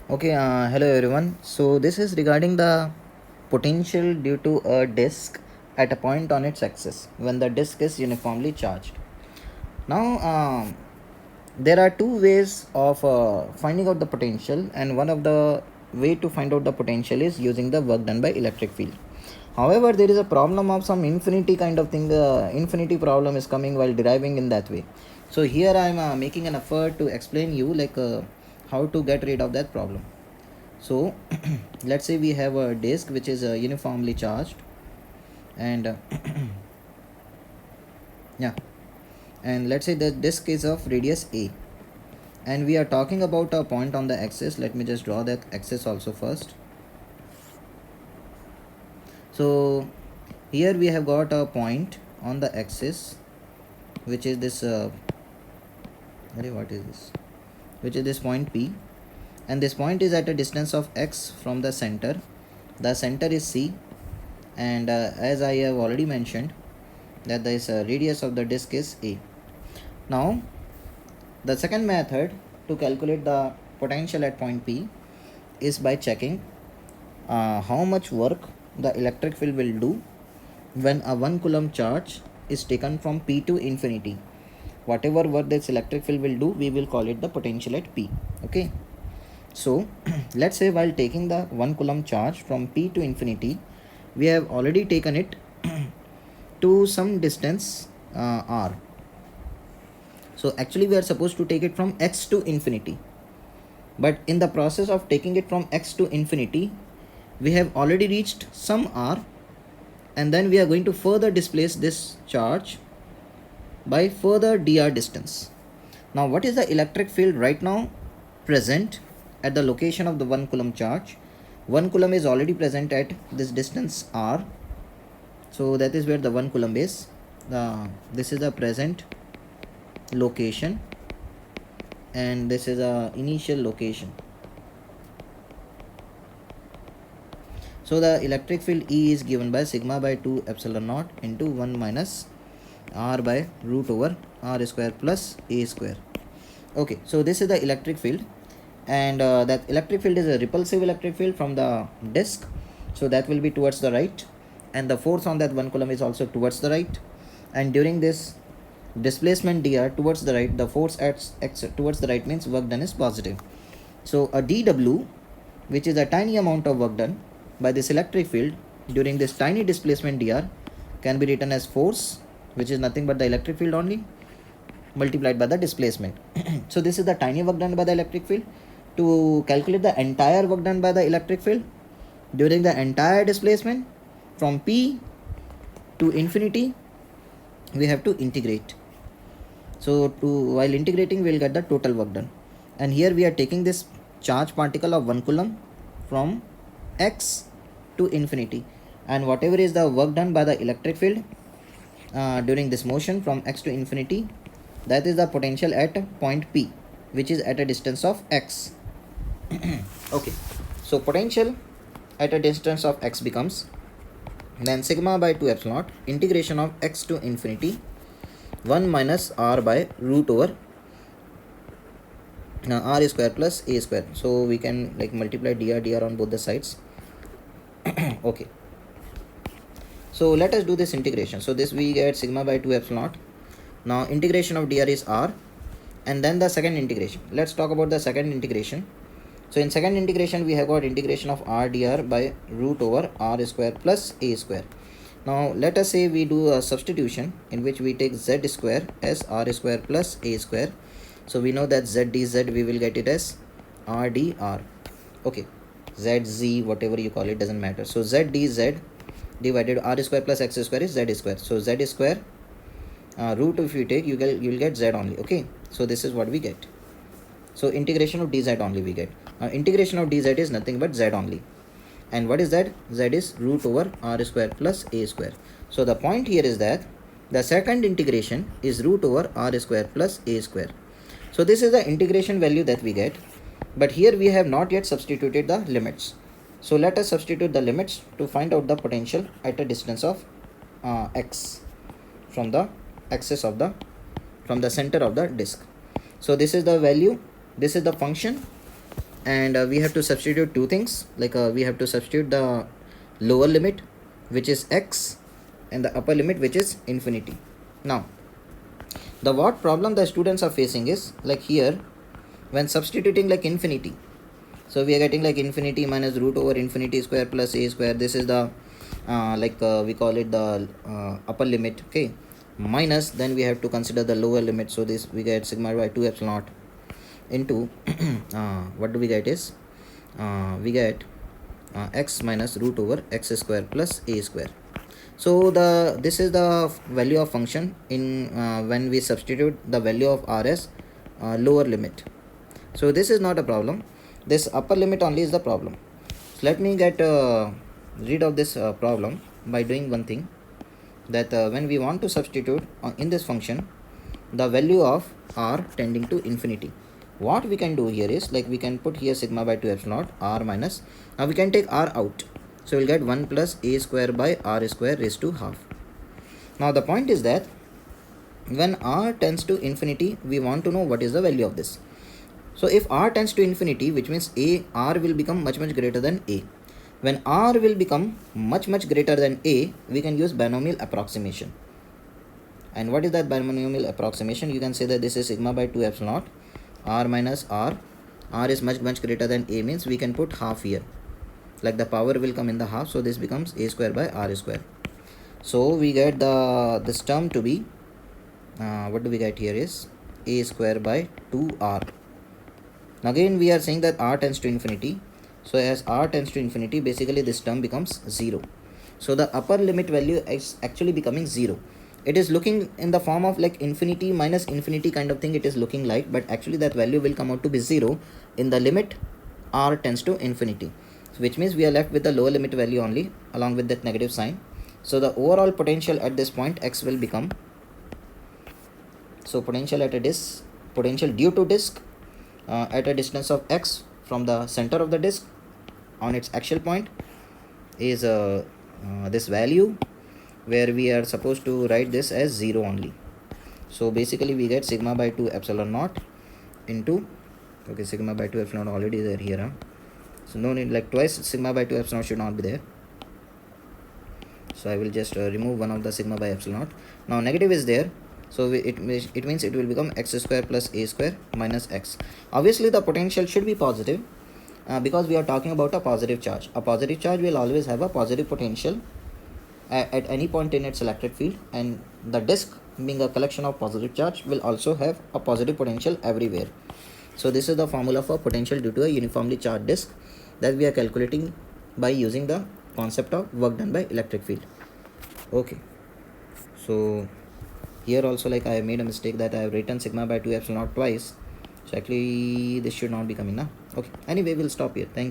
Okay, hello everyone. So this is regarding the potential due to a disk at a point on its axis when the disk is uniformly charged. Now, there are two ways of finding out the potential, and one of the way to find out the potential is using the work done by electric field. However, there is a problem of some infinity kind of thing. Infinity problem is coming while deriving in that way. So here I am making an effort to explain you how to get rid of that problem. So let's say we have a disk which is uniformly charged, and yeah, and let's say the disk is of radius a, and we are talking about a point on the axis. Let me just draw that axis also first. So here we have got a point on the axis which is this what is this, which is this point P, and this point is at a distance of x from the center. The center is C, and as I have already mentioned that this radius of the disk is A. Now the second method to calculate the potential at point P is by checking how much work the electric field will do when a 1 coulomb charge is taken from P to infinity. Whatever work this electric field will do, we will call it the potential at P. Okay, so let's say while taking the 1 coulomb charge from P to infinity, we have already taken it to some distance r. So actually we are supposed to take it from x to infinity, but in the process of taking it from x to infinity, we have already reached some r, and then we are going to further displace this charge by further dr distance. Now what is the electric field right now present at the location of the 1 coulomb charge? 1 coulomb is already present at this distance r, so that is where the 1 coulomb is. This is the present location, and this is a initial location. So the electric field E is given by sigma by 2 epsilon naught into 1 minus r by root over r square plus a square. Okay, so this is the electric field, and that electric field is a repulsive electric field from the disk, so that will be towards the right, and the force on that 1 coulomb is also towards the right, and during this displacement dr towards the right, the force at x towards the right means work done is positive. So a dw, which is a tiny amount of work done by this electric field during this tiny displacement dr, can be written as force, which is nothing but the electric field only multiplied by the displacement. So this is the tiny work done by the electric field. To calculate the entire work done by the electric field during the entire displacement from P to infinity, we have to integrate. So while integrating, we will get the total work done, and here we are taking this charge particle of 1 coulomb from x to infinity, and whatever is the work done by the electric field during this motion from x to infinity, that is the potential at point P, which is at a distance of x. Okay, so potential at a distance of x becomes then sigma by 2 epsilon naught integration of x to infinity 1 minus r by root over r square plus a square. So we can like multiply dr on both the sides. Okay, so let us do this integration. So this we get sigma by 2 epsilon naught. Now integration of dr is r, and then the second integration. Let's talk about the second integration. So in second integration, we have got integration of r dr by root over r square plus a square. Now let us say we do a substitution in which we take z square as r square plus a square. So we know that z dz, we will get it as r dr. Okay, z z whatever you call it doesn't matter. So z dz divided r square plus x square is z square. So z square root, if you take, you will get z only. Okay, so this is what we get. So integration of dz only we get. Integration of dz is nothing but z only. And what is that? Z is root over r square plus a square. So the point here is that the second integration is root over r square plus a square. So this is the integration value that we get. But here we have not yet substituted the limits. So let us substitute the limits to find out the potential at a distance of x from the axis of from the center of the disk. So this is the value, this is the function, and we have to substitute two things, like we have to substitute the lower limit, which is x, and the upper limit, which is infinity. Now the what problem the students are facing is, like here when substituting like infinity, so we are getting like infinity minus root over infinity square plus a square. This is the we call it the upper limit, okay, minus then we have to consider the lower limit. So this we get sigma by 2 epsilon naught into what do we get is we get x minus root over x square plus a square. So this is the value of function in when we substitute the value of r as lower limit. So this is not a problem, this upper limit only is the problem. So let me get rid of this problem by doing one thing, that when we want to substitute in this function the value of r tending to infinity, what we can do here is, like we can put here sigma by 2 epsilon naught r minus, now we can take r out, so we'll get 1 plus a square by r square raised to half. Now the point is that when r tends to infinity, we want to know what is the value of this. So if r tends to infinity, which means r will become much greater than a. When r will become much greater than a, we can use binomial approximation. And what is that binomial approximation? You can say that this is sigma by 2 epsilon naught r minus r. R is much greater than a, means we can put half here, like the power will come in the half, so this becomes a square by r square. So we get this term to be what do we get here is a square by 2r. Again we are saying that r tends to infinity, so as r tends to infinity, basically this term becomes 0. So the upper limit value is actually becoming 0. It is looking in the form of like infinity minus infinity kind of thing, it is looking like, but actually that value will come out to be 0 in the limit r tends to infinity, which means we are left with the lower limit value only along with that negative sign. So the overall potential at this point x will become, so potential at a disk, potential due to disk at a distance of x from the center of the disk on its axial point is this value, where we are supposed to write this as 0 only. So basically we get sigma by 2 epsilon naught into, okay, sigma by 2 epsilon already there here, huh? So no need, like twice sigma by 2 epsilon should not be there. So I will just remove one of the sigma by epsilon naught. Now negative is there, so it means it will become x square plus a square minus x. Obviously the potential should be positive because we are talking about a positive charge. A positive charge will always have a positive potential at any point in its electric field, and the disk being a collection of positive charge will also have a positive potential everywhere. So this is the formula for potential due to a uniformly charged disk that we are calculating by using the concept of work done by electric field. Okay, so here also, like I have made a mistake that I have written sigma by 2 epsilon naught twice, so actually this should not be coming now. Okay, anyway we'll stop here. Thank you.